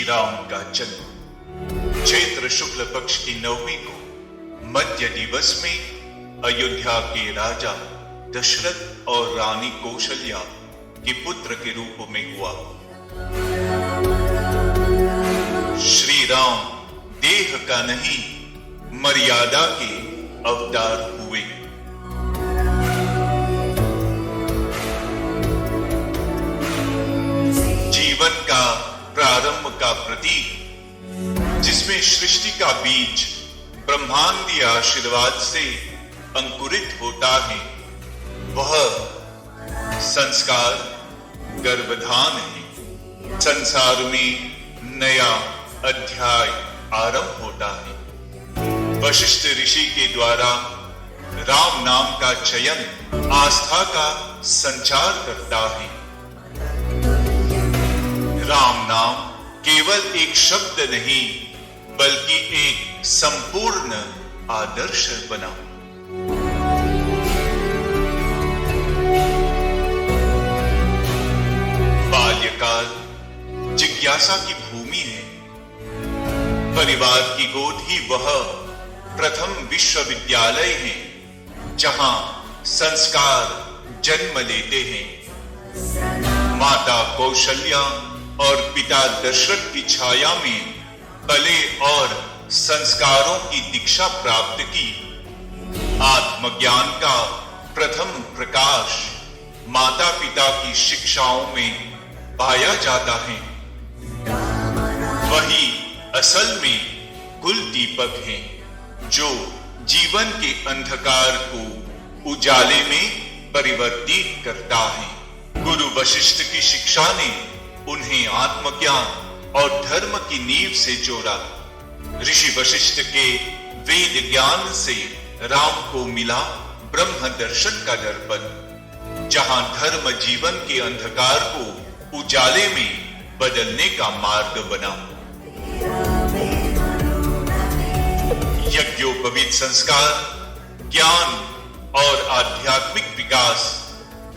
राम का जन्म चैत्र शुक्ल पक्ष की नवमी को मध्य दिवस में अयोध्या के राजा दशरथ और रानी कौशल्या के पुत्र के रूप में हुआ। श्री राम देह का नहीं मर्यादा के अवतार हुए। जीवन का प्रारंभ का प्रतीक, जिसमें सृष्टि का बीज ब्रह्मांडीय आशीर्वाद से अंकुरित होता है, वह संस्कार गर्भधान है। संसार में नया अध्याय आरंभ होता है। वशिष्ठ ऋषि के द्वारा राम नाम का चयन आस्था का संचार करता है। राम नाम केवल एक शब्द नहीं, बल्कि एक संपूर्ण आदर्श बना। बाल्यकाल जिज्ञासा की भूमि है। परिवार की गोद ही वह प्रथम विश्वविद्यालय है, जहां संस्कार जन्म लेते हैं। माता कौशल्या और पिता दशरथ की छाया में पले और संस्कारों की दीक्षा प्राप्त की। आत्मज्ञान का प्रथम प्रकाश माता पिता की शिक्षाओं में पाया जाता है। वही असल में कुल दीपक हैं, जो जीवन के अंधकार को उजाले में परिवर्तित करता है। गुरु वशिष्ठ की शिक्षा ने उन्हें आत्मज्ञान और धर्म की नींव से जोड़ा। ऋषि वशिष्ठ के वेद ज्ञान से राम को मिला ब्रह्म दर्शन का दर्पण, जहां धर्म जीवन के अंधकार को उजाले में बदलने का मार्ग बना। यज्ञोपवीत संस्कार, ज्ञान और आध्यात्मिक विकास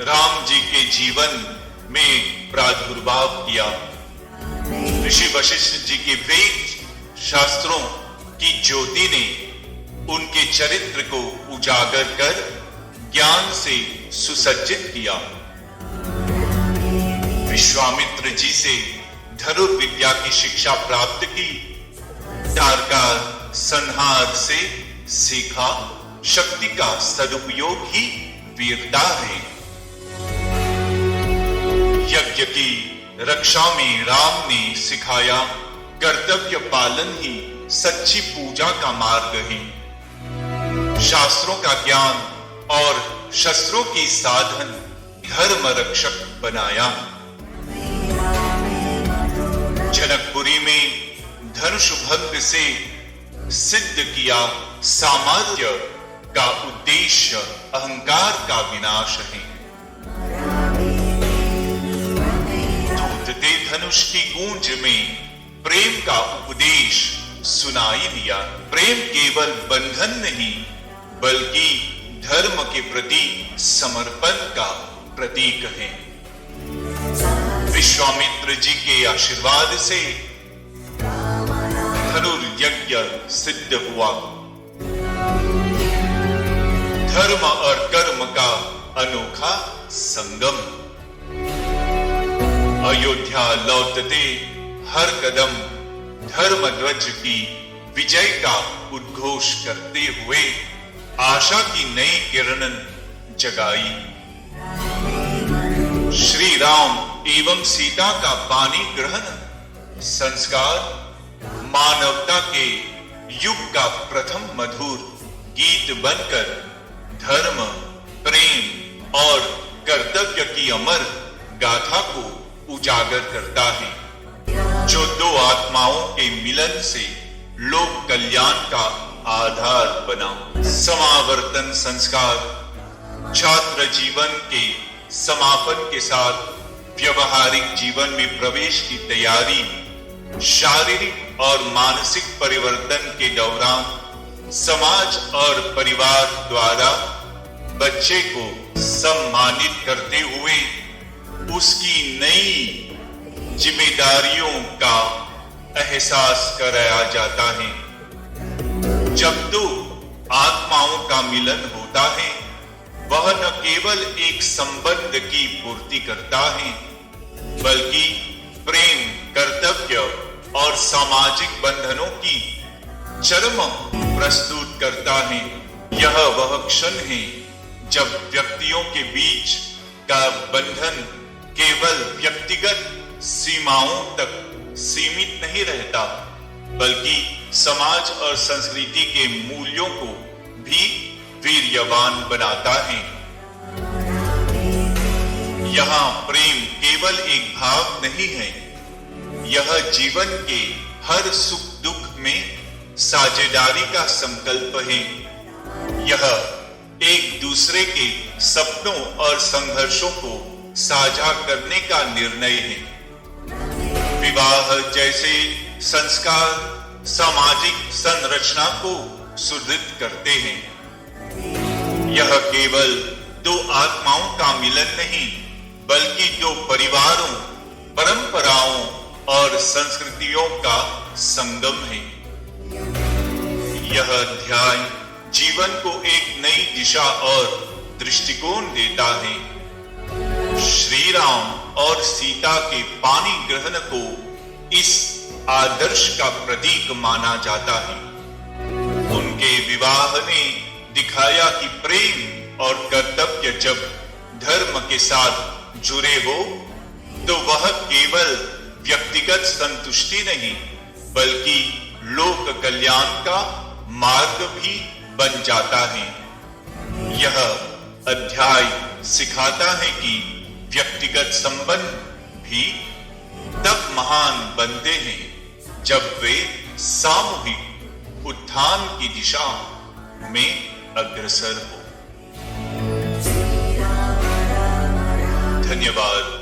राम जी के जीवन में प्रादुर्भाव किया। ऋषि वशिष्ठ जी के वेद शास्त्रों की ज्योति ने उनके चरित्र को उजागर कर ज्ञान से सुसज्जित किया। विश्वामित्र जी से धनुर्विद्या की शिक्षा प्राप्त की। तारकार संहार से सीखा, शक्ति का सदुपयोग ही वीरता है। यज्ञ की रक्षा में राम ने सिखाया, कर्तव्य पालन ही सच्ची पूजा का मार्ग है। शास्त्रों का ज्ञान और शस्त्रों की साधन धर्म रक्षक बनाया। जनकपुरी में धनुष भंग से सिद्ध किया सामर्थ्य का उद्देश्य अहंकार का विनाश है। टूटते धनुष की गूंज में प्रेम का उपदेश सुनाई दिया। प्रेम केवल बंधन नहीं, बल्कि धर्म के प्रति समर्पण का प्रतीक है। विश्वामित्र जी के आशीर्वाद से धनुर्यज्ञ सिद्ध हुआ। धर्म और कर्म का अनोखा संगम। अयोध्या लौटते हर कदम धर्म ध्वज की विजय का उद्घोष करते हुए आशा की नई किरण जगाई। श्री राम एवं सीता का पानी ग्रहण संस्कार मानवता के युग का प्रथम मधुर गीत बनकर धर्म, प्रेम और कर्तव्य की अमर गाथा को उजागर करता है, जो दो आत्माओं के मिलन से लोक कल्याण का आधार बना। समावर्तन संस्कार छात्र जीवन के समापन के साथ व्यवहारिक जीवन में प्रवेश की तैयारी, शारीरिक और मानसिक परिवर्तन के दौरान समाज और परिवार द्वारा बच्चे को सम्मानित करते हुए उसकी नई जिम्मेदारियों का एहसास कराया जाता है। जब दो आत्माओं का मिलन होता है, वह न केवल एक संबंध की पूर्ति करता है, बल्कि प्रेम, कर्तव्य और सामाजिक बंधनों की चरम प्रस्तुत करता है। यह वह क्षण है जब व्यक्तियों के बीच का बंधन केवल व्यक्तिगत सीमाओं तक सीमित नहीं रहता, बल्कि समाज और संस्कृति के मूल्यों को भी वीर्यवान बनाता है। यहाँ प्रेम केवल एक भाव नहीं है, यह जीवन के हर सुख दुख में साझेदारी का संकल्प है। यह एक दूसरे के सपनों और संघर्षों को साझा करने का निर्णय है। विवाह जैसे संस्कार सामाजिक संरचना को सुदृढ़ करते हैं। यह केवल दो आत्माओं का मिलन नहीं, बल्कि दो परिवारों, परंपराओं और संस्कृतियों का संगम है। यह अध्याय जीवन को एक नई दिशा और दृष्टिकोण देता है। श्री राम और सीता के पानी ग्रहण को इस आदर्श का प्रतीक माना जाता है। उनके विवाह ने दिखाया कि प्रेम और कर्तव्य जब धर्म के साथ जुड़े हो, तो वह केवल व्यक्तिगत संतुष्टि नहीं, बल्कि लोक कल्याण का मार्ग भी बन जाता है। यह अध्याय सिखाता है कि व्यक्तिगत संबंध भी तब महान बनते हैं जब वे सामूहिक उत्थान की दिशा में अग्रसर हो। धन्यवाद।